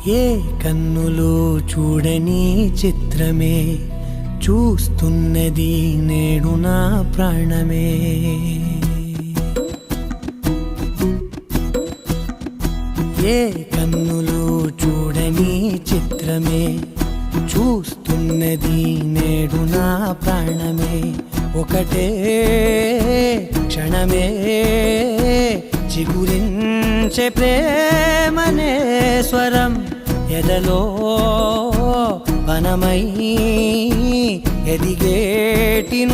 ఏ కన్నులు చూడని చిత్రమే చూస్తున్నది నేడు నా ప్రాణమే. ఏ కన్నులు చూడని చిత్రమే చూస్తున్నది నేడు నా ప్రాణమే. ఒకటే క్షణమే చిగురించే ప్రేమనే స్వరం ఎదలో వనమై ఎదిగేటి